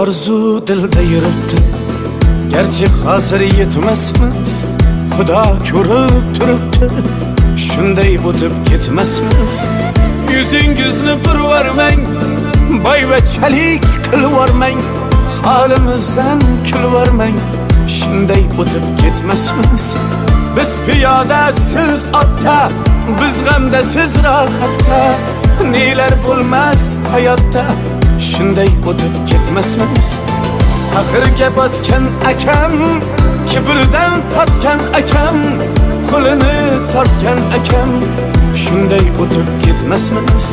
Arzu dilda yuribdi, gerçi hozir yetmasmiz. Xudo ko'rib turibdi, shunday o'tib ketmasmiz. Yuzingizni burvarmang, boyvachalik qilvormang, holimizdan kulvormang, shunday o'tib ketmasmiz. Biz piyoda, siz otda, biz g'amda, siz rohatda, nelar bo'lmas hayotda, shunday o'tib ketmasmiz. Axirga botgan akam, kibrdan totgan akam, qo'lini tortgan akam, shunday o'tib ketmasmiz.